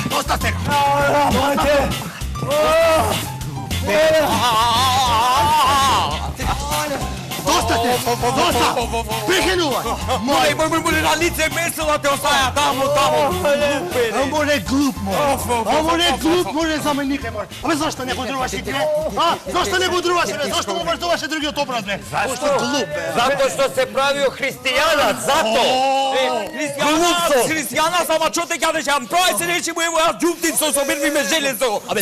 Dosta-te! Dosta-te! Dosta! Prihănua! Măi, băi, ralițe, mesă la teosaia, tamo! Amore glup, mă! Amore glup, more zamenikę, mă! A wy zašto ne budruvaš i tine? A? Zašto ne budruvaš me? Zašto mu baš vaše drugi otoprat, bre? Zašto glup, bre? Zato što se pravio hrišćijanac, zato! Hrišćijanac, ama čo te kažeš, am pravi se reći mu, evo ja džuptim so sobirvi me železo! Abe,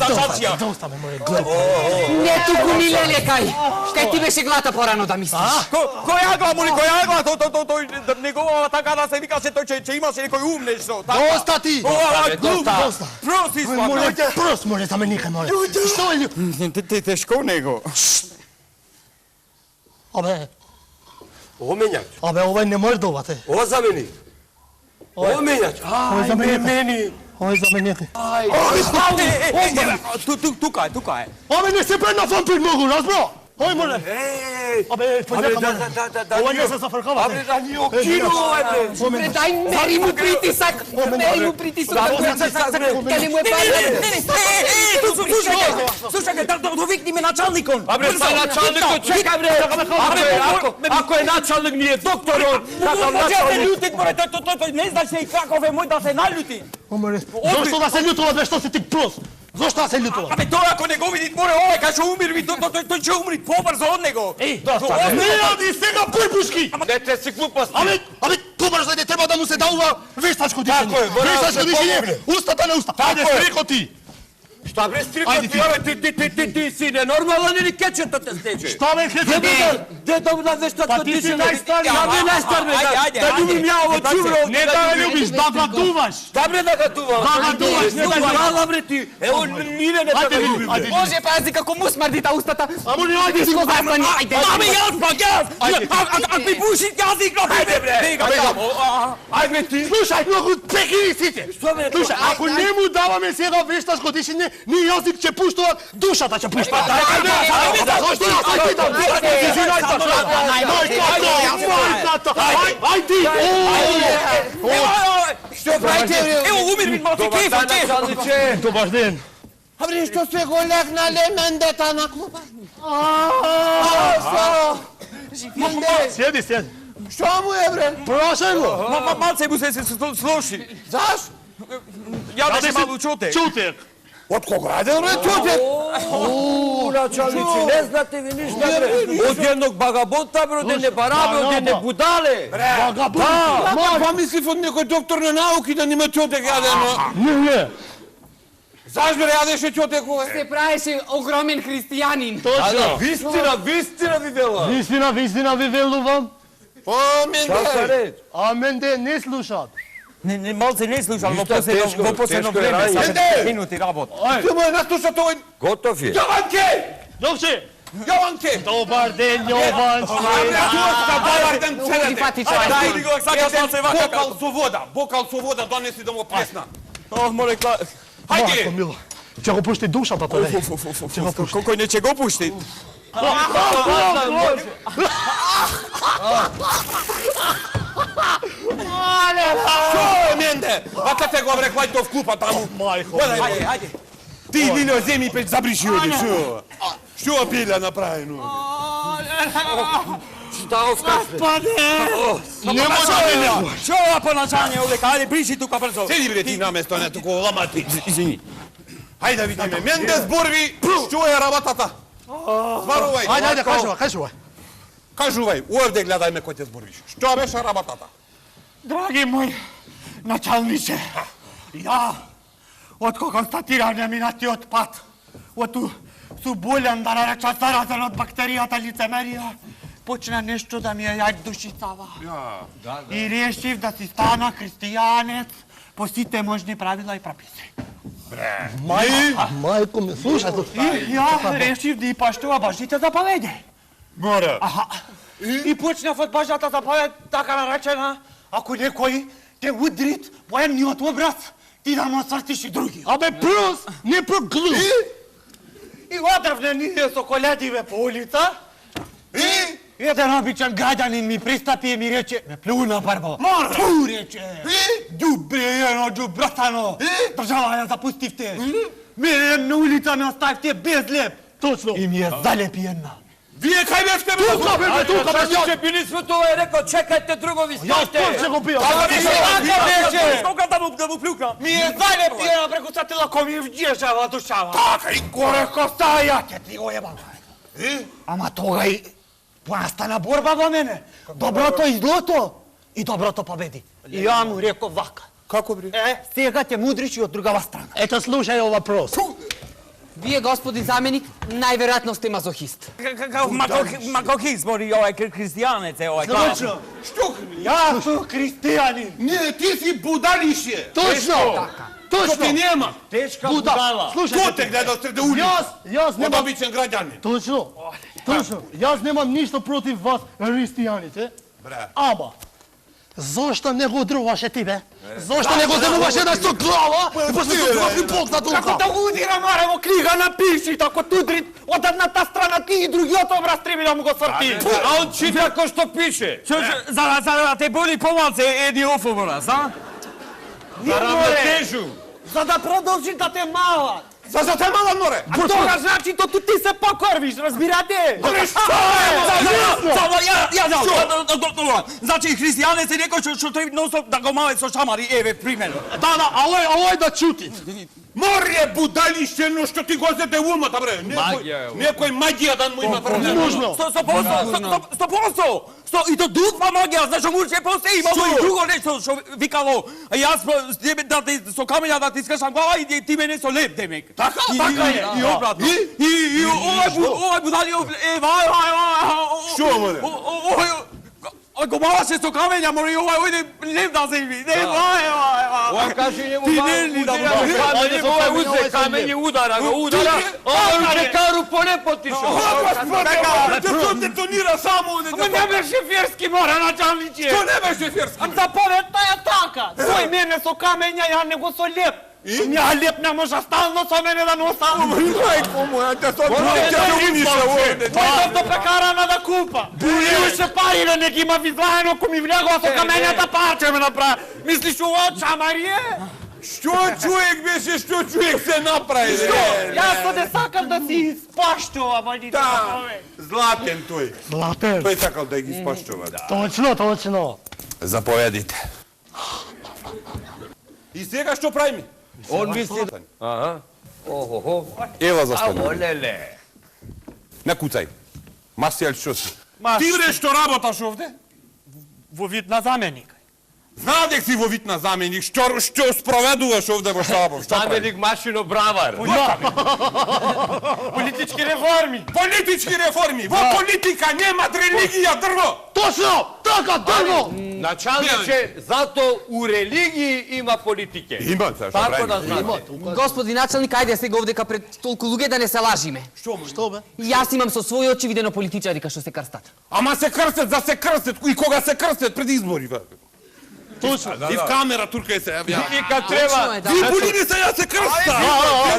dosta me, more glup! Ne tu cu milele kaj! Štaj ti beše glata porano da misliš? Koja gla, muli, koja gla, to njegova taka da se vika se to će imaš nekoj um nešto. Dosta ti! Glup, prost ispadno. Prost, more zamenikę, more! Što je? Teško nego. Abe, Omenjač, abe, ovaj ne može dovate. ovo zamenik. Omenjač, aj, meni. Ovo je zameniky. Tukaj. Abe, ne se pred na vampir mogu, razbro! Oj, more! Abe, počekaj, more! Ovo ne se zafrkavate. Abre, da nije u kinu ovaj, bre. Bre, daj, meri mu pritisak! Meri mu pritisak! Kad mu je padne! Slušajte, dovikni me načalnikom. Abre, sa načalnikom, čekaj, bre. Ako je načalnik, nije doktor, on. Možete ljutit, more, ne znaš se i kako ve moj da se naljuti. More, zašto da se ljutovat, bre, što si ti prost? Zašto da se ljutovat? Abe, to ako ne go vidit, more, ovaj kad će umirvi, to će umrit pobrzo od nego. Dosta, bre. Ne radi se ga pojpuški! Ne te si gluposti. Ale, pobrzo ne treba da mu se da uva veštačko dišenje. Tako je, mora da se Veštačko dišenje, pomogne. ustata na usta. Ajde, striko ti! Šta bre, striko Ajde, ti, ove, ti si nenormalan ili kećeta te steče? Šta me hete? Gde da na veštačko Pa ti si dišenje? najstariji. Ja bre najstariji, Ajde, da ljubim ja ovo čuvro. Ne da ga ljubiš, da ga duvaš! Šta bre da ga duvam? Da ga duvaš, ne da ga- Hvala bre ti. Evo, mine ne da ga ljubim. Ajde, Bože, pazi kako mu smrdi ta ustata! Amore, ajde, Ko zastani, ajde! Ame, ak mi pušit jazik na tebe, bre! Ajde ti. Slušaj, mnogo prekini site! Što me Slušaj, ako njemu davame сега veštačko dišenje, ni jezik će puštovat, dušata će puštovat. Ajde, zašto ja sad pitam? Ti si najstarša! Ajde! Što pravite? Evo, umir mi malo Dobar dan, kefo, načalniče. Dobar den! A bre, što se goleg na lemendeta na kluba? Sjedi, sjedi. Što mu je bre? Prošaj go! Malce mu se sloši. Zaš? Ja da se malo čute. Čutek! Od koga rade bre čute? Načalniče, ne znate vi ništa bre. Od jednog bagabota bre, od jedne barabe, od jedne budale. Vagabund! Pa mislim od nekoj doktorne nauki da nima čutek jadeno. Не! Zaš bre jadeš i čutek ove? Se praviš ogromen hristijanin. Точно! Vistina vi vela. Вистина ви велувам, Amin Šta sa de. reč? а менде не слушат. Malce ne slušam, Ništa, во последно teško je vreme, raditi. sad minuti rabot. Ti moj naslušat ovaj... Gotov je. Jovanke! Добре! Jovanke! Добар ден, Јован! Dobar dan, Prihvati cenete. čaj. Ajde, sad kad se vaka... Bokal su voda, donesi da mu plesna. Oh, more kla... Майко Hajde! мила, ќе го пушти душата тој. Ќе го пушти. Koliko neće go puštit. Čo je mende? A te go rekla to v klupa tamo. Майко. Ajde. Ti Nino zemlji peć zabriši ovdje, što? Što pilja napravljeno? Šta ovskaš? Не може да не. Čo ova ponašanje ovdje, ajde, briši tu ka brzo. Sedi bre ti na mesto, ne tako lamati. Izvini. Hajde da vidimo. Mendez Borvi, što je rabatata? Zvaruvaj. Ајде, кажувај. Kažuvaj, ovdje gledaj me ko te zborviš. Što beše rabatata? Dragi moj načalniče, ja od ko konstatiranja mi nati otpad, od tu su boljan da nareča zarazan od bakterijata licemerija, počne nešto da mi je jaď dušicava. I riješив da si stana hristijanec po site možni pravila i propise. Майко ми, слушај тут. I ja riješив da i poštova Božite zapovede. Mora. Aha. I počnev od Božjata zapoved така наречена, ако некој те удрит по едниот образ, ти да му свртиш и други. Абе, плюс, не проглуп. И одрвне ние со коледиве по улица, Jedan običan građanin mi pristapi i mi reče, me pljuna prvo. More! Tu reče, džubrijeno, džubratano, država ja zapustivte. Mene na ulica me ostavite bez lep. Točno. I mi je zaljepljena. Вие кај бевте бе? Тука, бе, тука, бе, Ще били сме това е rekao, čekajte drugovi, Ja stajte. sport го пијам. Скока да му плюка. Mi je zaljepljena preko satila ko mi vđežava dušava. Така и Gore ko staja, će ti ojebam. Ama toga i nastana borba vo mene. Dobroto i zloto i dobroto pobedi. I ja mu rekao vaka. Како бре? Сега ќе мудриш и од другава страна. Ето, слушај ова въпрос. Вие, господин заменик, најверојатно сте мазохист. Макохист, бори овај христијанец е овај. Точно. Ја сум христијанин. Не, ти си будалище. Точно. Точно. Ти нема. Teška Buda. budala. Ко Слушај, те гледа среде улица? јас Од немам... обичен граѓанин. Точно. Точно. Јас немам ништо против вас, христијаните. Бре. Ама, зошто не го друваше ти, бе? Зошто не го друваше да со глава и после со глави Бог на Како долка? да удира марево книга напиши, тако тудрит од едната страна ти и другиот образ треба да му го сврти. A on čita ko što piše. За те боли помалце еди офобора, а? Za ravnotežu. За да продолжи да те мала. За те мала море. А тоа значи то ти се покорвиш, разбирате? Значи христијанец е некој што треба нонстоп да го маве со шамари, еве пример. Да, овој да чути. Море будалище, но што ти го зете умата, бре. Некој магија да му има прво. Нужно. 100%. И то духва магија, зашто му се постои, има и друго нешто што викало, јас да ти со камења да ти скршам глава и ти мене со леп демек. Така е. И обратно. И овај будали вај. Што море? Го малаше со камења, море и овај ојде леп да се ви. Не, вај. On kaže njemu Ti ba, ne li da mu udira daš kamenje, ovaj uze kamenje, udara ga, udara. Ovaj u čekaru po ne potišao. Што детонира само? Ама не бе шеферски мора, началниче. Што не беше ферски? А заповедта е така. Тој мене со камења, ја не го со леп. Ја леп не може стално со мене да носа. Мајко моја, те тоа Тој до пекарана да купа. И уште пари да не ги има визлаено, ко ми влегува со камењата парче ме направи. Мислиш ова чамарие? Што човек беше, што човек се направи? Што? Јас не сакам да си спаштува, мадите. Златен тој. Златен. Тој сакал да ги спаштува. Точно, точно. Заповедите. И сега што правиме? On misli da... Aha. Ohoho. Ева A застана. volele. Не куцај. Масијал што си? Ма, Ти бре што работаш овде? во вид на заменик. Знадех си во вид на заменик, што спроведуваш овде во Шабов? Што прави? Zamenik mašino bravar. Политички реформи. Политички реформи. Во политика нема религија, дрво. Точно! Така, дрво! Načalniče, zato u religiji ima politike. Има, што Tako da прави? znate. Господин началник, ајде сега овдека пред толку луѓе да не се лажиме. Што, бе? Јас имам со своји очи видено политичари кај што се крстат. Ама се крстат, за се крстат, и кога се крстат пред избори. Точно. И в камера турка се јавја. I kad Точно treba, е, да. Ви болини се ја се крста.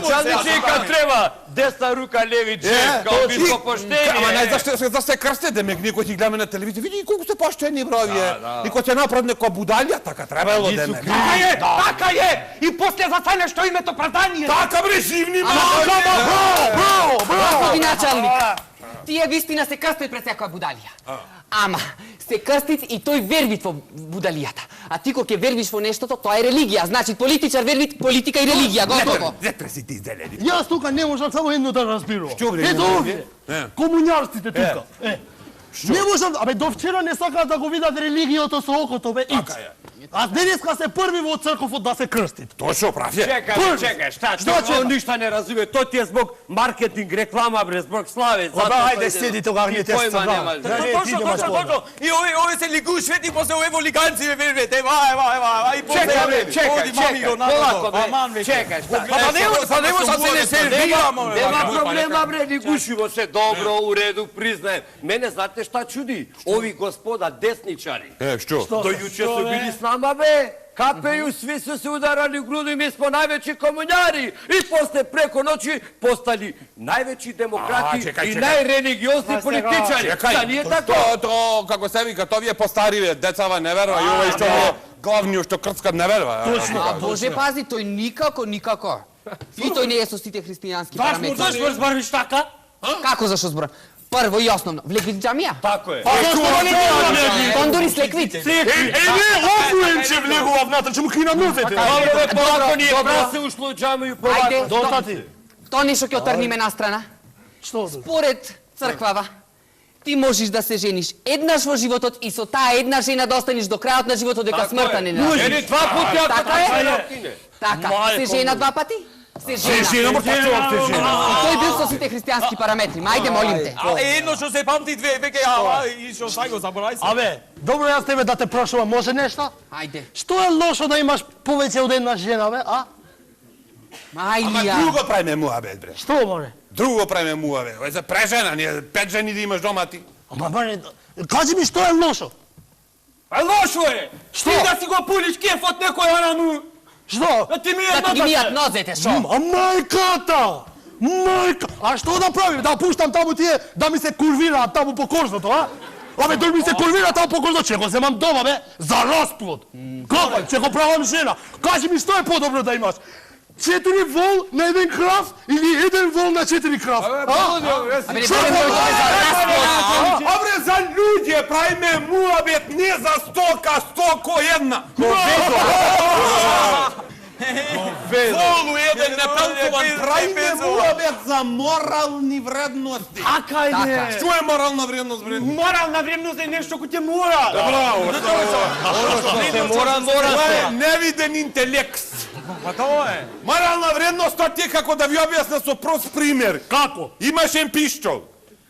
načalniče, i kad treba, desna ruka, levi džep, kao bisko poštenje. Ама нај за се крсте, демек никој ти гледаме на телевизија, види колку сте поштени бравие. И кој ќе направи некоја будалја, така требало демек. Така е! И после застанеш што името оправдание. Така бре, живни Господин началник, тие вистина се крстат пред секоја будалија. Ама, се крстит и тој вербит во будалијата. А ти кога ќе вербиш во нештото, тоа е религија. Значи, политичар вербит, политика и религија, готово. Зетре си ти зелени. Јас тука не можам само едно да разбирам. Што, бре, Ето не овие. Комуњарците тука. Не можам, абе до вчера не сакаат да го видат религијата со окото, бе. Така е. А денеска се први во црквот да се крстит. Точно прав е. Čekaj, šta će? On ništa ne razume, to ti je zbog marketing, reklama, bre, zbog slave. Абе, ајде седи тога, ние те Pojma се nemaš. Точно. И овие се лигу свети после овие волиганци вервете. Вај. И Čekaj, Pa не може се не сервирamo. Nema problema, bre, ni gušimo se, dobro, u redu, priznajem. Mene znate šta čudi? Ovi gospoda desničari. Што? Do juče su bili s nama, be. Kapeju svi su se udarali u grudu i mi smo najveći komunjari. I posle preko noći postali najveći demokrati i najreligiozni političari. Da nije tako? To, kako se vika, to vi je postarive, decava ne verva i ovo što je glavniju što krckat ne verva. A Bože, pazi, to je nikako. I to не е со сите христијански параметри. Зашто збориш така? Како зашто зборам? Прво и основно, влегвит џамија. Tako je. Кондури слеквит. Не, офуем че влегува внатре, че му хина нозете. Dobro se ušlo u džamiju polako. Ајде, Дотати. то нешто ќе отрниме настрана. Што? Според црквава, ти можеш да се жениш еднаш во животот и со таа една жена да останеш до крајот на животот дека смртта не настане. Ели два пути ако Така така е. е. Така, се жена два пати? Се жена. Тој бил со сите христијански параметри. Мајде, молим те. Але едно што се памти две веќе, и што сај го заборај се. Абе, добро јас тебе да те прашувам, може нешто? Ајде. Што е лошо да имаш повеќе од една жена, бе, а? Ама Мајлија. друго правиме муабет, бре. Што, море? Друго правиме муабет. Ој за прежена, ние 5 жени да имаш дома ти. Ама, бе, кажи ми што е лошо? А лошо е! Што? Ти да си го пулиш кеф од некоја на му! Што? Да ти ми Да ти ги мијат едната! нозете, шо? А мајката! Мајка! А што да правим? Да пуштам таму тие, да ми се курвираат таму по кожното, а? Абе, док ми се курвира таму по кожното, ќе го земам дома, бе, за расплод. Како? Ќе го правам жена. Кажи ми што е подобро да имаш? 4 вол на 1 крав или 1 вол на 4 крав? Абе, не барем да го за расплод. Абре, за луѓе правиме муабет, не за стока, стоко една. Волу еден непелкуван, правиме муабет за морални вредности. Така е! Што е морална вредност, бре? Морална вредност е нешто кој те мора! Браво, Mora е невиден интелект. Па тоа е! Морална вредност тоа ти како да ви објасна со прост пример. Како? Имаш ен пиштол.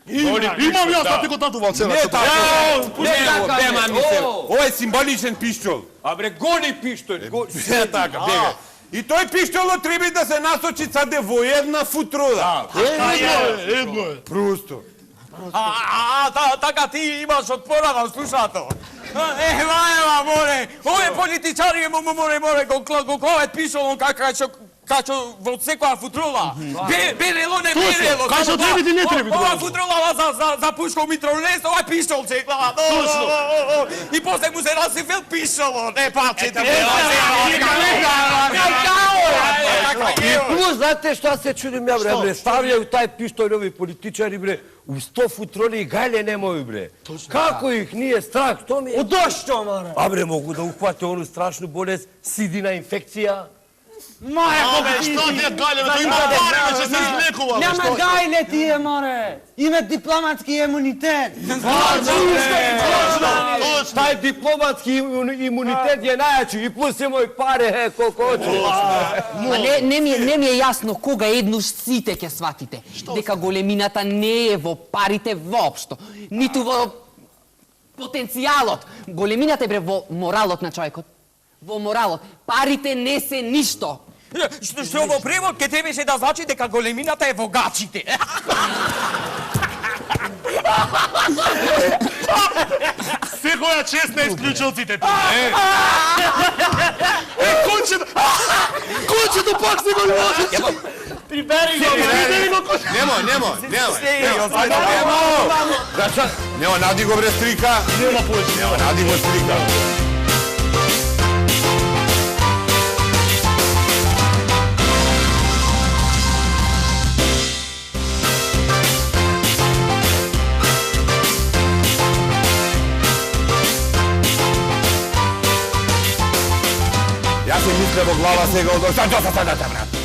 Имам јас да ти го татувам сега. Не така. Не така, Бема не. ми се. О. Ова е символичен пиштол. A bre, goli pištolj. Се така, бега. И тој пиштолот треба да се насочи саде во една футруда. Едно е. Просто. Така ти имаш од порано слушател. Ева, море. Ове политичари море го кловет пиштолом качо во секоја футрула. Берело, не берело. Кај што треба и не треба. Ова футрула за пушко митролес, ова пиштол се глава. И после му се расифел пиштолот. Не паче. I plus, znate šta se čudim ja, bre, stavljaju taj pištolj ovi političari, bre, u 100 futroli i gajle nemaju, bre. Kako ih nije strah, to mi je... Одошто, мора! A bre, mogu da uhvate onu strašnu bolest, sidina infekcija. Маја, Абе, што ти е гале, бе, тој има пари, бе, ќе се излекува, бе, Нема што? гајле тие, море! Имат дипломатски имунитет! Taj diplomatski imunitet je najjači i plus imaju pare, koliko hoću. Ма не ми е јасно кога еднуш сите ќе сватите дека големината не е во парите воопшто, ниту во потенцијалот. Големината е бре во моралот на човекот. Во моралот. Парите не се ништо. Што во превод ке требаше да значи дека големината е во гачите. Секоја чест на исклучилците ти. Кончето пак се го ложи. Прибери го! Немо, нади го бре стрика. Нема повеќе. Немо, нади го стрика. Јас си мисле во глава сега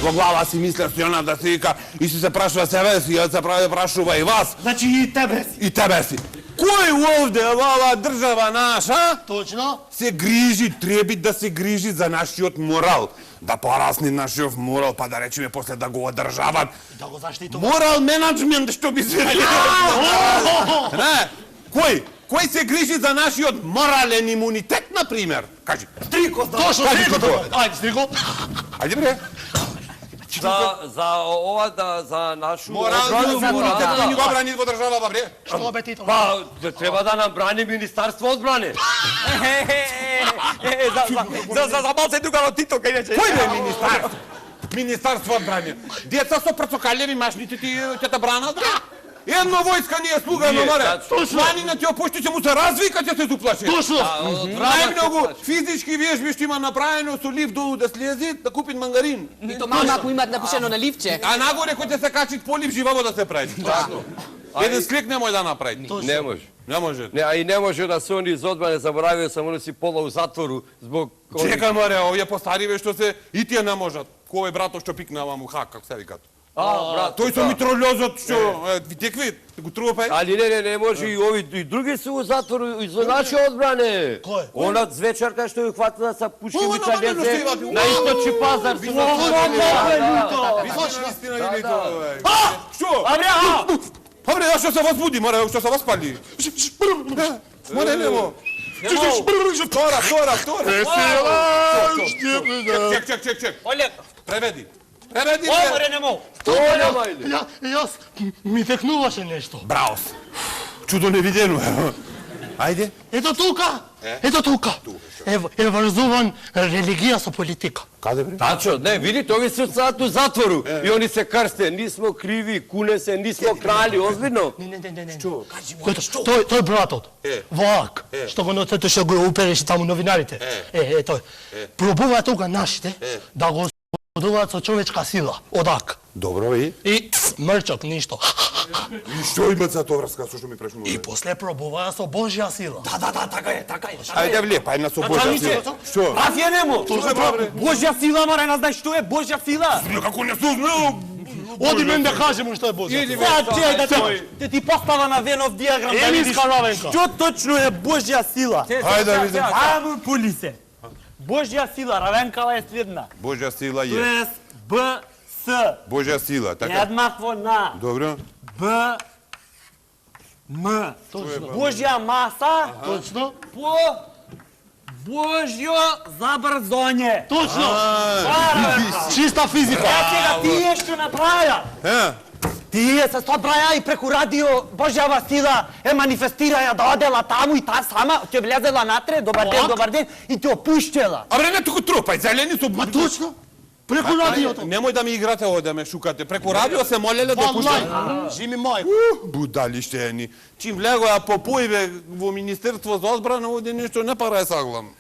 во глава си мисле Стојана да се вика и си се прашува себе си, ја се прашува и вас. Значи и тебе си! И тебе си. Кој овде во ова држава наша Точно. се грижи, треби да се грижи за нашиот морал, да порасне нашиот морал, па да речеме после да го одржават. Да го заштитува. Морал менеджмент што би се рече. Не, кој се грижи за нашиот морален имунитет на пример? Кажи. Стрико, Точно, Стрико. Ајде, Стрико. Ајде бре. za ова за нашу Морал, одбрану за мора. да ни го брани во држава, бре. Što be ti to? Па, треба да нам брани Министарство одбране. За малце друга од Тито, кај рече. Кој бе министарство? Министарство одбране. Деца со прцокалеви машните ти ќе те бранат, бре? Едно војска не е слуга на море. Планина ти опушти ќе му се развика, ќе се заплаши. Точно. Најмногу физички вежби што има направено со лифт долу да слези, да купи мангарин. И то мама ако имат напишено на ливче. А нагоре кој ќе се качи полив живаво да се прави. Точно. Еден слик не може да направи. Не може. Не може. Не, а и не може да се они из одбране заборавио само да си пола у затвору због Чекај море, овие постариве што се и тие не можат. Кој е брато што пикнава му хак, како се викат. брат. Тој со митролјозот што текви, го трупај. Али не може и ови и други се у затвору и за наши одбране. Кој? Она звечерка што ја хватила са пушки Ова, мичалезе нормално се има. на источи пазар. Истина или тоа? Што? Абре, а што се возбуди, море, што се воспали? Море, немо. Втора. Чек. Олег, Преведи. Преведи, море не мог. Тоа нема или? Јас ми текнуваше нешто. Браус. Чудо невидено. Ајде. Ето тука. Е врзуван религија со политика. Каде бре? Тачо, не, видите, ови се остават у затвору и они се крсте, нисмо криви, куне се, нисмо крали, озбидно. Не. Тој братот. Вак, што го ноцетоше го упереше таму новинарите. Тој. Пробува тука нашите да го одуваат со човечка сила, одак. Добро и? И мрчок, ништо. И што имат за тоа врска со што ми прешнува? И после пробуваа со Божја сила. Да, така е. Ајде влепај на со Божја сила. Што? Афија не мог. Божја сила, море, не знаеш што е Божја сила. Како не сум знал? Оди мен да кажем што е Божја сила. Sad čekaj da ti postava na Venov dijagram da vidiš Емиска Равенка. što točno je Božja sila. Ајде да видим. Ajmo puli se. Božja sila, Ravenkava je sljedna. Божја сила To е. je B, S, Божја сила, така? jednako na Добро. B, M. Božja masa Точно? po Božjo zabrzonje. Точно. Чиста физика. Ja će ga ti što napravlja. Тие се собраја и преку радио Божјава сила е манифестираја да одела таму и та сама ќе влезела натре, добар ден, и те опуштела. Абре не туку трупај, зелени со Ма точно. Преку радиото. Немој да ми играте овде, да ме шукате. Преку радио се молеле да пуштај. Валај. Жими мајко. Будалиште ени. Чим влегоа по поиве во Министерство за одбрана, овде нешто не пара е саглам.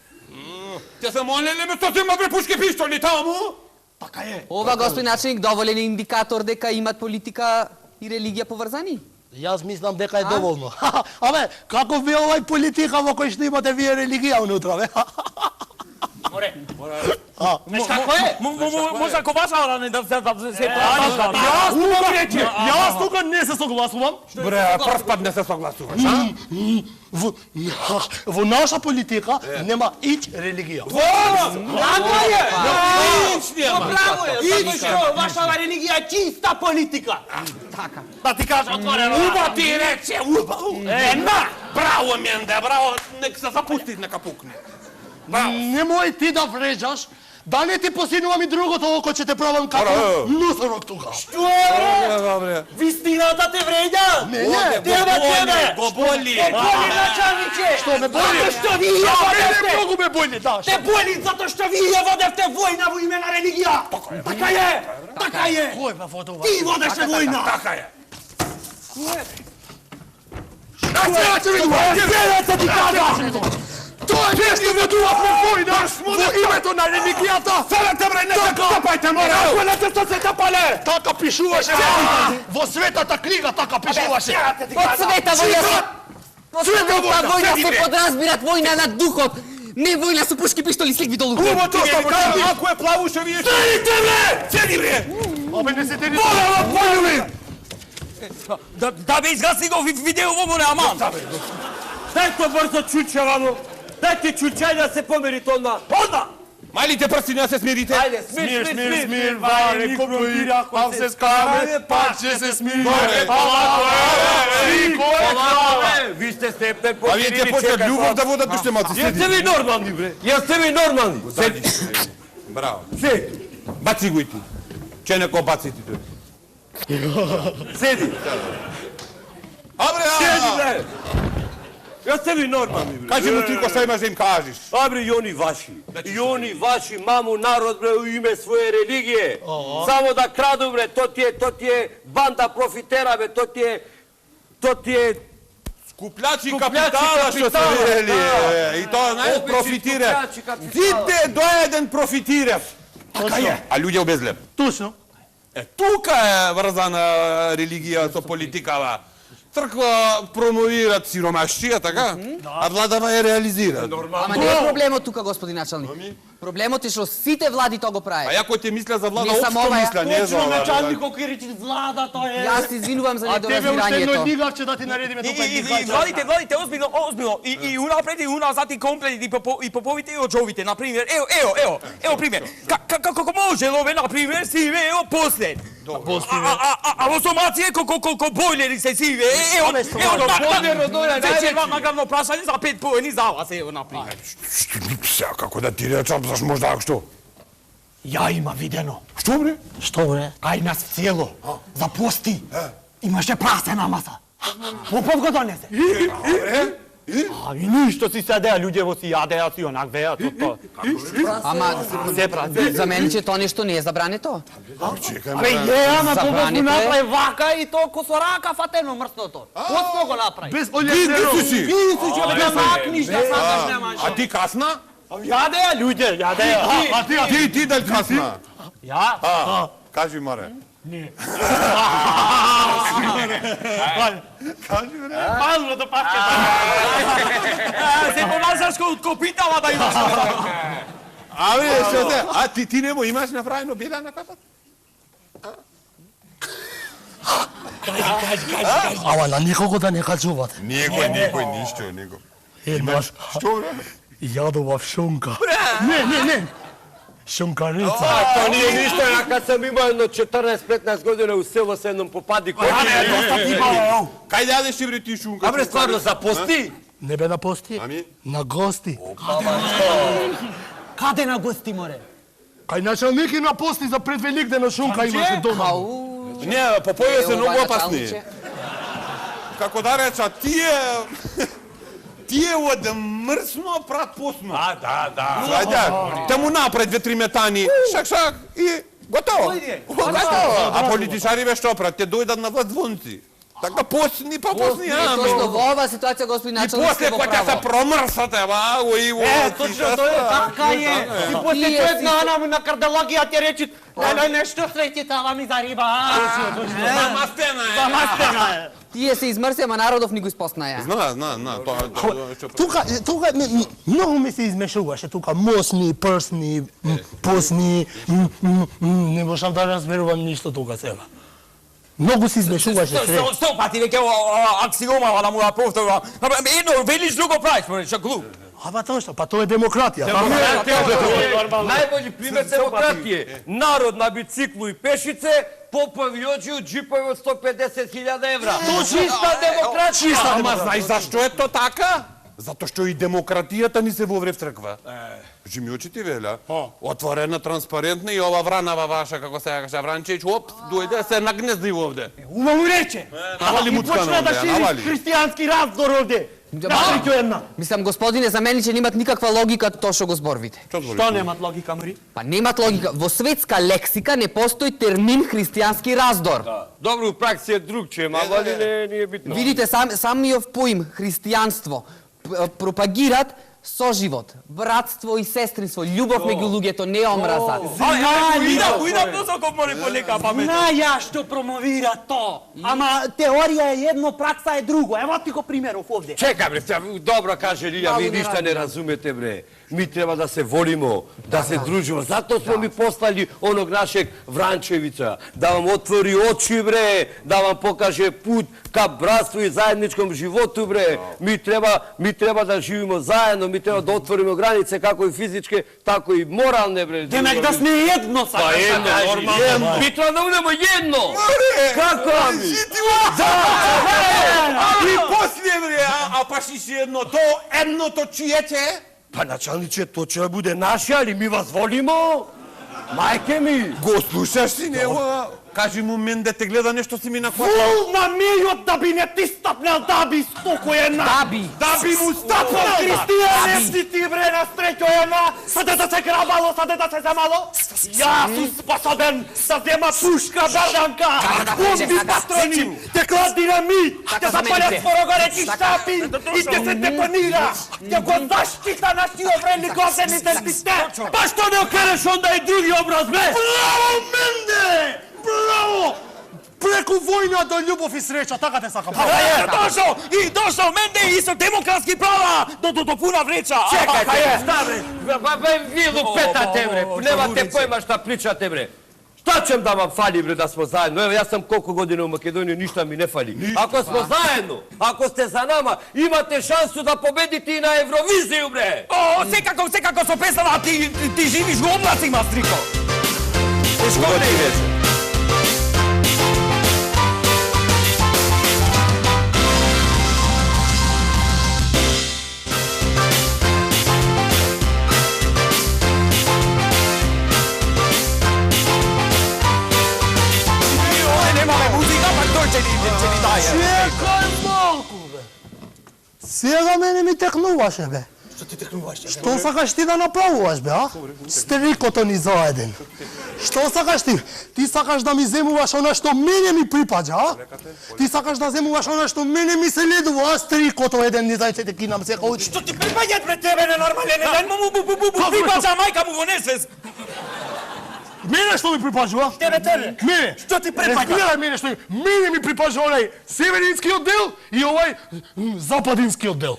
Те се молеле ме, што се има бре пушки пиштоли таму? Така е. Ова, господин начелник, доволен индикатор дека имат политика и религија поврзани? Јас мислам дека е доволно. Абе, каков би овај политика во кој што имате вие религија унутра, бе? Знаеш како е? Може ако ваша не да се Јас тука не се согласувам. Бре, прв пат не се согласуваш, Во наша политика нема ич религија. Браво е! Браво е! Затоа што вашава религија е чиста политика. Така. Да ти кажа отворено. Уба ти рече, уба! Браво, Менде, браво! Нека се запусти, нека пукне. Немој ти да вреđаш, да не ти посинувам и другото око, ќе те пробам како нусорок тука. Што е? Вистината те вреѓа? Не, Тебе! Го боли! Те боли, началниче! Што ме боли? Затоа што вие Мене водевте! многу ме боли, да. Те боли затоа што вие водевте војна во име на религија! Така е! Така е! Кој ме водува? Ти водеше војна! Така е! Седете ти кажа! Тоа е што водувавме војна во името на религијата. Селете, бре, не се топајте, море! Ако не сте се тапале! Така пишуваше во светата книга, така пишуваше. Од света војна се подразбират војна на духот, не војна со пушки, пиштоли, сликви долу. Уба ти е, ако е плавуше, вие... Седите, бре! Седи, бре! Абе, не се тери. Да бе изгаси го видео во море, аман. Дајте брзо чучевано! Дайте чучај да се помери тоа одма! Малите прсти не се смирите. Ајде, смир, варе, купи, пам се скаме, пак ќе се смири. Ви сте степен А вие ќе почнат љубов да водат уште малци. Јесте ви нормални, бре? Јесте ви нормални? Браво. Се. Баци го и ти. Че не кобаците ти? Sedi! Абре, Sedi, bre! Ja ste vi normalni, bre! кажи му ти ко што имаш да им кажеш. Абре, и они ваши, маму народ, бре, у име своje religije. Samo da kradu, bre, to ti je banda profitera, bre, to ti je Скуплячи капитала што се вели. И тоа знаеш Опичи профитира. скуплячи капитала. Сите до еден профитират. Така е. А луѓе обезлеп. Точно. Тука е врзана религија со политикава. Црква промовира сиромашија, така? А владава ја реализира. Ама не е проблемот тука, господин началник. Проблемот е што сите влади тоа го А прават. ја кој те мисля за влада, Не само општо ова ја. мисля, не за ова. Началник кој речи влада, тоа е. Јас се извинувам за A tebe ušte jedno недоразбирањето. nigavče da ti naredime to pa Владите, озбилно. И унапред и уназад и комплет и поповите и оджовите, например. Ево пример. Како може лове, например, сиве, ево послед. А во Сомација ко бойлери се сиве. Ево, вечер вам наградно прашање за 5 поени за вас, ево, например. Сега, како да ти речам, заш можда ако што? Ја има видено. Што бре? Što bre? Кај нас в село, за пости, имаше прасена маса. Попов го донесе. А и ништо си седеа, луѓе си јадеа, си онак веа, то. Ама за мене че тоа нешто не е забрането. Абе, е, ама Попов го Забрането е. направи вака и то ко со рака фатено мрсното. Посно го направи. Bez Ти olještero. си? Ти си ќе да макниш, да сакаш немаш. А ти касна? Јадеа луѓе, јадеа. Ти дали касна? Ја? Кажи, Маре. Мазло да пашке. Се понасаш ко питала да имаш. Абе, што се? А ти немо имаш направено бела на капата? Ама на никого да не кажуват. Никој, ништо, никој. Еднаш Што бре? јадова шунка. Не. Шункарица. To nije ništa, ja kad sam imao jedno 14-15 godina u selo sa jednom popadi koji Кај јадеш ти бре ти шунка? A bre, stvarno, zaposti? Не бе на пости? Ами? На гости. Каде на гости море? Кај началник и на пости за пред Великден шунка имаше дома. Не, попове се Ево, многу ова опасни. началниче. Како да реча, тие од мрсно прат посно. Da. Сваѓа, те му напред 2-3 метани, шак и готово. А политичари што прат, те дојдат на власт звонци. Така посни, па посни, Точно во оваа ситуација, господин И началник, после сте во кога ќе се право. промрсате, Точно тоа е така е. И после Тие човек си- на кардиологија ти речи, нешто среќи тава ми за риба. Замастена е. Тие се измрси, ама народов ни го испоснаја. Зна, тоа Тука многу ми се измешуваше тука мосни, прсни, посни. Не можам да разберувам ништо тука сега. Многу се измешуваше се. 100 пати веќе аксиома да му ја повторам. Едно велиш, друго правиш, што глуп. Ама тоа што? Па тоа е демократија. Najbolji primjer demokratije. Narod na biciklu i pešice, popovi ođi u džipovi od 150.000 evra. Čista demokratija. Ама знаеш зашто е тоа така? Затоа што и демократијата ни се вовре в црква. Жими очите веля. Отворена, транспарентна и ова вранава ваша, како се каже Вранчеvić, оп, дојде се нагнезди овде. Ума му рече. Навали И муцка почна на да овде, шири навали. христијански раздор овде. Навали една. Мислам, господине, за мене че немат никаква логика тоа што го зборвите. Што немат логика, Мари? Па немат логика. Во светска лексика не постои термин христијански раздор. Dobro, u praksi je drugčije, ali nije bitno. Видите, самиот поим христијанство пропагират соживот, братство и сестринство, љубов меѓу луѓето, не омраза. Уида посоков море полека памет. Зна ја што промовира то. Ама теорија е едно, пракса е друго. Ево ти го примеров овде. Čekaj bre, dobro kaže Lilja, vi ništa ne razumete bre. Mi treba da se volimo, da se družimo. Zato smo mi poslali onog našeg Vrančevića, da vam otvori oči bre, da vam pokaže put ka bratstvu i zajedničkom životu bre. Mi treba da živimo zajedno, mi treba da otvorimo granice kako i fizičke, tako i moralne bre. Демек да сме едно Pa сакаш. jedno, normalno. Mi treba da budemo jedno. Kako vam? И после бре, а пашиш едното чијече? Pa načalniče, to će bude naše, ali mi vas volimo. Majke mi! Го слушаш си него? Кажи му мен да те гледа нещо си ми на кола. Волна мијот да би не ти стапнал, да би стоко една! Даби! Да би му стапнал, Кристијане, си ти бре на среќо една! Саде да се грабало, саде да се земало! Јас сум способен да зема пушка, барданка, бомби, патрони, текла динамит, ќе запалят спорогореки штапи и ќе се депонира! Ќе го заштита нашиот вредни госен идентитет! Па што не окереш онда и други образ, бе? Браво, Менде! Браво! Преку војна до љубов и среќа, така те сакам. Дошол, Менде и со демократски права до пуна вреча. Чекайте, ставе! Вие лупетате, бре! Немате појма šta pričate, bre! Šta ćem da vam fali, bre, da smo zajedno? Evo, ja sam koliko godina u Makedoniji, ništa mi ne fali. Ako smo zajedno, ako ste za nama, imate šansu da pobedite i na Euroviziju, bre! О, секако со песава, ти живиш во облаци, Мастрико. Угодни вечер. Немаме музика, па тој ќе ни даje. Чекај малку, бе. Сега мене ми текнуваше, бе. Што ти текнуваше? Што сакаш ти да направуваш, бе, а? Стрикото ни заеден. Што сакаш ти? Ти сакаш да ми земуваш она што мене ми припаѓа, а? Ти сакаш да земуваш она што мене ми се ледува, а? Стрикото еден ни зајчете ки нам се ходи. Што ти припаѓат пред тебе, ненормален еден? Припаѓа мајка му го несес. Мене што ми припаѓа? Тебе. Мене. Што ти припаѓа? Гледај мене што мене ми припаѓа онај северинскиот дел и овај западинскиот дел.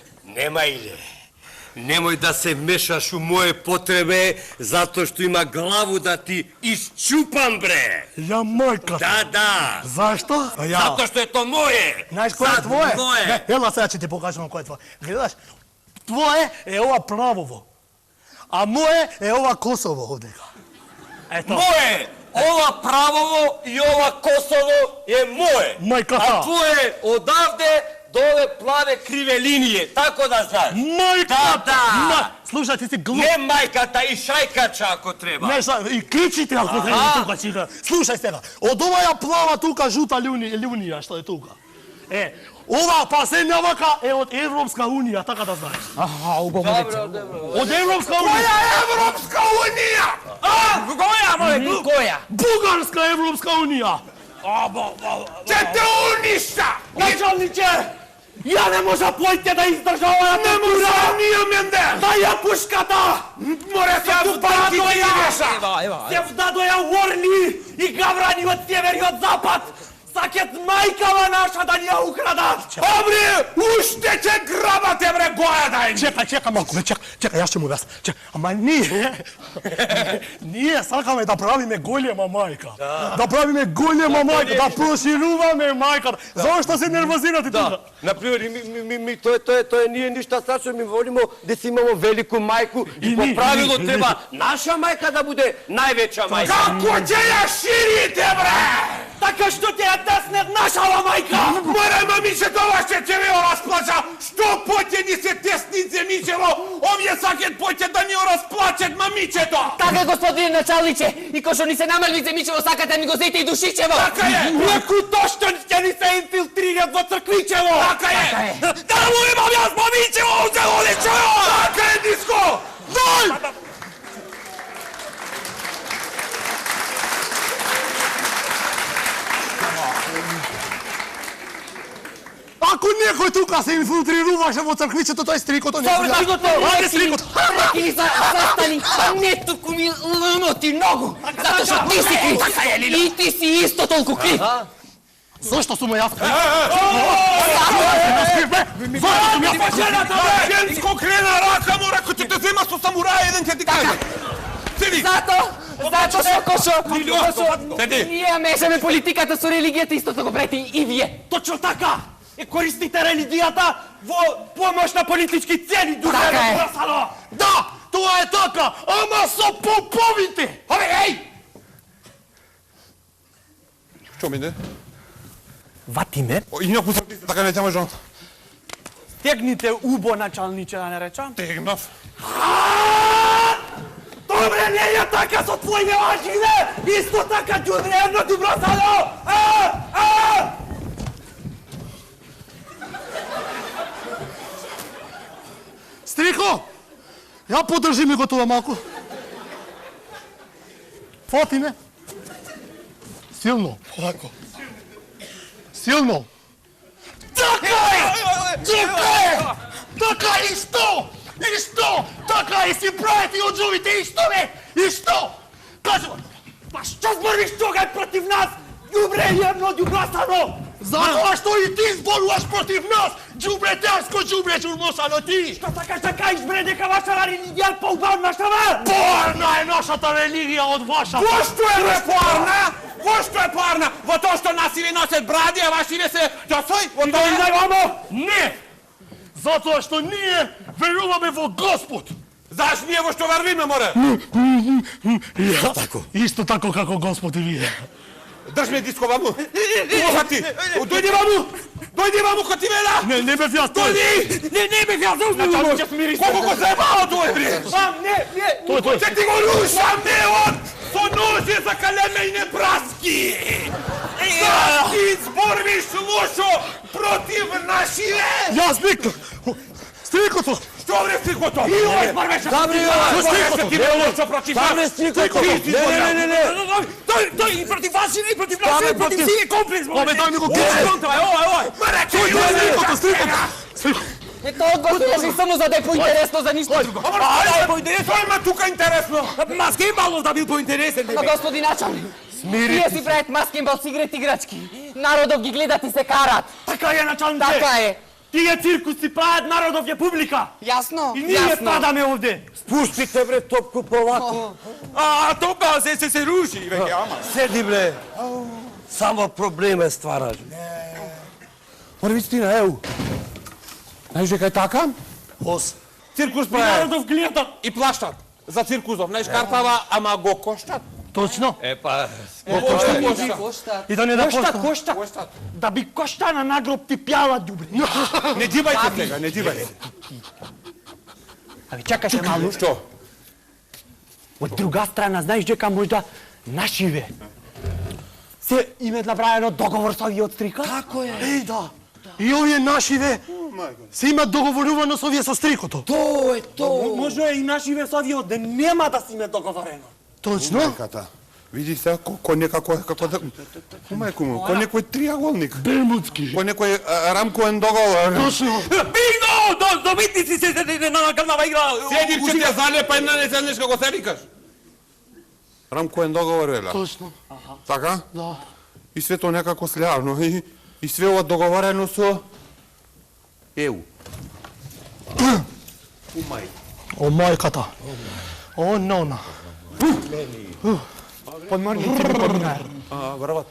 Немој да се мешаш у моje потребе, затоа што има главу да ти исчупам, бре! Ја мајка. Да! Зашто? Затоа што е то моје! Знаеш кој е Sad твое? моје. Не, ела сега ќе ти покажам кој е твое. Гледаш, твое е ова правово, а мое е ова Косово овдека. Ето. Моје! Ова правово и ова Косово е моје! Мајката. А твое одавде до ове плаве криве линije, тако да знаеш. Мајката! Да. Слушај, ти си глуп. Не мајката и шајкача ако треба. Не, и кричите ако треба тука, чика. Слушај сега, од оваа плава тука жута лунија што е тука. Ова пасенја вака е од Европска унија, така да знаеш. Добро. Од Европска унија. Европска унија! Која, моје? Која? Бугарска Европска унија. Ќе те униша! Началниче! Ја не можа појте да издржа оваа Не може ние, Менде! Да ја пушката! Море се Се тупаки ти неша! Се вдадоја орли и гаврани од север и од запад! Сакет мајкава наша да ни ја украдат! Обре, уште ќе грабате, бре, Гојадај! Чекај малку, чекај, јас ќе му објаснам. Ама ние сакаме да правиме голема мајка. Да правиме голема мајка, да прошируваме мајката. Зошто се нервозирате тука? Например, тоа ние ништа страшно ми волимо да си имамо велику мајку и по правило треба наша мајка да буде највеќа мајка. Како ќе ја ширите, бре? Така што ќе ја тесне нашава мајка! Море, мамичето, ваше ќе ме расплача! Што поќе ни се тесни земичево, овие сакет поќе да ни расплачат мамичето! Така, господин началниче, и кој што ни се намали земичево, сакате да ми го зете и душичево! Така е! Преку тоа што ќе ни се инфилтрират во црквичево! Така е! Да му имам јас мамичево, узело не чујо! Така е, Диско! Дай! Ако некој тука се инфилтрируваше во црквичето, тој стрикото не Добре, се. Ајде стрикото. Реки ни застани, не туку ми ломоти многу, затоа што ти си крив. И ти си исто толку крив. Зошто сум јас? Женско крена рака, мора, кој ќе те зема со самурај, еден ќе ти каже. Седи! Затоа што Седи! ние мешаме политиката со религијата, истото го правите и вие. Точно така! И користите религијата во помош на политички цели, Така е. Брасало! Да, тоа е така, ама со поповите. Абе, еј! Што ми не? Ватиме? Инаку сам ти така не ќе можам. Тегните убо началниче да не речам. Тегнав. Тој Đubre, ne je taka so tvoje mašine! Isto taka đubre, jedno ti brosalo! Стрихо! Я подържи ми го това малко. Фоти ме. Силно. Полако. Силно. Така е! Така е! Така е! И що? И що? Така е! Си правите от зубите! И що бе? И що? Кажу! Pa što zborniš toga protiv nas? Đubre, jedno ti brosalo! Затова що и ти зборуваш против нас! Джубретарско джубре джурмосано ти! Što sakaš da kažeš, bre, neka vaša religija poubavna šta va? Порна е нашата религия от вашата! Pošto je bre porna? Pošto je porna? Во то što nasivi nose bradi, a vašive se časoj? Во to je... Не! Затоа што ние веруваме во Господ! Zaš nije vo što vervime, more? Ја тако. Исто тако како Господ и вие. Drž me disko vamo. Uha ti. Dojdi vamo. Dojdi vamo kod ti vela. Не бев јас тој! Ne bih ja zauzmi umo. Koliko ko se jebao to je bre? Sam, ne! Тој. Če ti go rušam, ne on! So nože za kalemejne praski! Zaš ti zborviš lošo protiv našive? Јас викам! Стрикото! Što bre strikото? I ovaj zborveša! Добре, Što ti bre lošo protiv nas? Добре, стрикото. Не. Той и против вас, и против нас, и против сие комплекс. Абе, дай ми го кице! Ой. Стрикото! Стрикото! Ето, Господи, кажи само за да е по-интересно, за нищо друго. Ай, по-интересно. Što ima tuka interesno? Маски мало да бил по-интересен. Но, Господи началник, вие си правят маскенбал с играт играчки. Народов ги гледат и се карат. Така е, началнице! Така е. Тие циркуси правят народов je публика! Ясно? И ние Ясно. страдаме овде! Спустите бре топку полако. А топа се руши веќе, ама. Седи бре. Само проблеме ствараш. Морвистина, еу. Знаеш дека е така? Ос. Циркус И прави. народов гледат! И плащат. За циркузов. Знаеш картава, ама го коштат. Точно. Епа, Кошта. И да не да Кошта! Да би кошта на нагроб ти пяла, дубре! Не дивајте сега, не дивајте. Абе, чакай се малу. Што? От друга страна, знаеш дека можда нашиве се име направено договор со овие од стрика? Тако е. Еј, да. И овие нашиве се имат договорувано со овие со стрикото. То е то. Може и нашиве со овие од нема да си име договорено. Точно. Майката. Видиш се ко некако како да мајку му, ко некој триаголник, Бермудски. ко некој рамковен договор. Точно. Бинго! Добитници се на грнава игра. Седи че те залепа една не знаеш како се викаш. Рамковен договор вела. Точно. Така? Да. И све тоа некако слеарно и све ова договорено со ЕУ. О мајката. О нона. Подморници ми поминаар. Врват.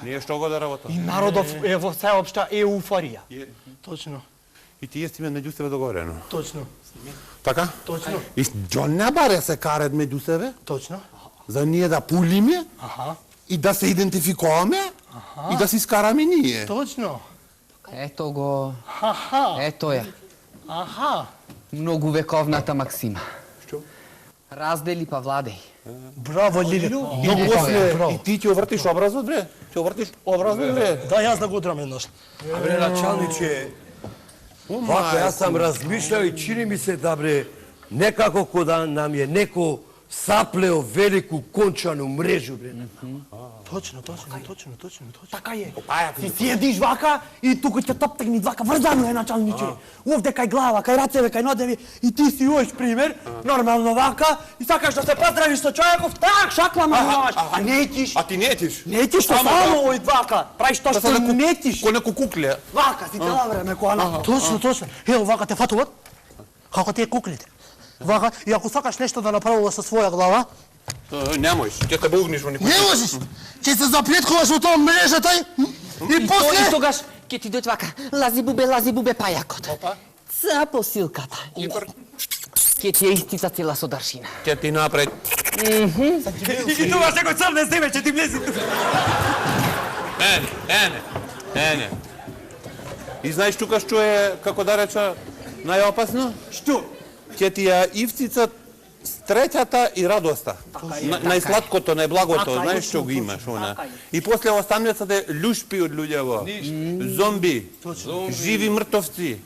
Ние што го да работа? И народов е во сеопшта еуфорија. Точно. И тие сте меѓу себе договорено. Точно. Така? Точно. И Џон не баре се карат меѓу себе, Точно. за ние да пулиме Аха. и да се идентификуваме и да се искараме ние. Точно. Ето го. Аха. Ето ја. Аха. Многувековната максима. Што? Раздели па владеј. Браво, Лиле. И Много после, браво. и ти ќе вртиш образот, бре? Ќе вртиш образот, бре? Да, јас да го удрам еднаш. бре началниче. Вако, јас сам размишљал и чини ми се да бре некако кога нам е неко саплео велику кончану мрежу бре. Точно. Така е. Си седиш вака и тука ќе топтегни вака врзано е началниче. Овде кај глава, кај рацеве, кај нодеви и ти си оиш пример, нормално вака и сакаш да се поздравиш со човеков, так шакла маваш. А не етиш. А ти не етиш? Не етиш што само ој вака. Правиш тоа што не етиш. Ко неко кукле. Вака си цело време која на. Точно. Ево, вака те фатуват. Како тие куклите. Вака, и ако сакаш нешто да направуваш со своја глава, Немојш, ќе те бугниш во некој. не можеш. Ќе се заплеткуваш во тоа мрежата и после... И тогаш ќе ти дојде вака. Лази бубе пајакот. Цапо силката. Ќе ти ја истица цела содржина. Ќе ти напред. И тоа секој црне себе ќе ти влези. Ене. И знаеш тука што е, како да реча, најопасно? Што? Ќе ти ја ивцицат Среќата и радоста. Најсладкото, најблагото, знаеш што го имаш, она. И после останецата люшпи од луѓево. Зомби, живи мртовци.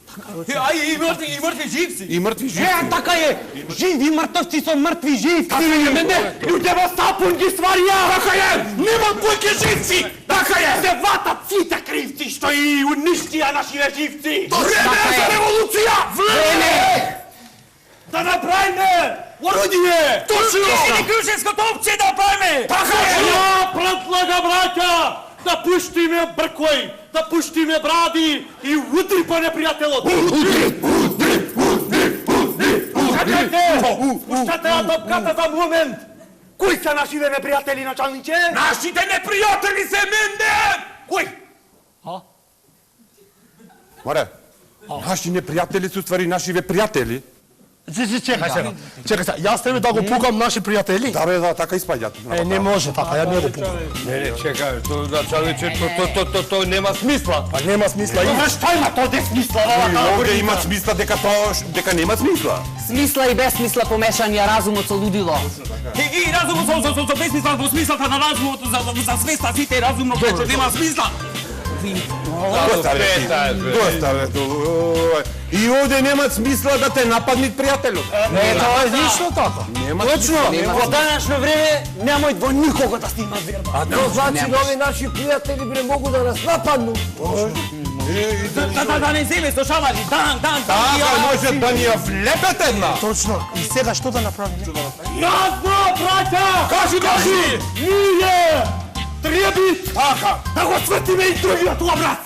А и мртви живци. И мртви живци. Така е! Живи мртовци со мртви живци! Луѓево сапун ги стварија! Така е! Нема појке живци! Така е! Се ватат сите кривци што и уништија нашите живци! Време е за револуција! Време! Да направиме орудие! Или Крушевското опце да правиме! Ја предлага, браќа, да пуштиме бркој, да пуштиме бради и удри по непријателот! Чекајте! Пуштете ја топката за момент! Кои се нашите непријатели, началниче? Нашите непријатели се менде! Кои? Море, наши непријатели се ствари нашиве пријатели. Чекај сега. Чекај сега. Јас тебе да го пукам наши пријатели? Да бе, да, така испаѓат. Не може така, ја не го пукам. Не, чекај, тоа началниче, тоа нема смисла. Па нема смисла. Што има тоа де смисла? Овде има смисла дека нема смисла. Смисла и безсмисла помешанија разумот со лудило. И разумот со безсмисла во смислата на разумот за свеста сите разумно вече нема смисла. Доста бе, и овде нема смисла да те нападнит пријателот. Тоа е лично така. Точно! Во данашно време немој во никого да снимат верба. А тоа значи да овие наши пријатели бре могу да нас нападну. Да не земе со шамари, дан. Така може да ни ја влепет една. Точно. И сега што да направиме? Јасно, браќа! Кажи! Ние треба така да го светиме и другиот обрат.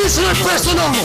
Лично и персонално!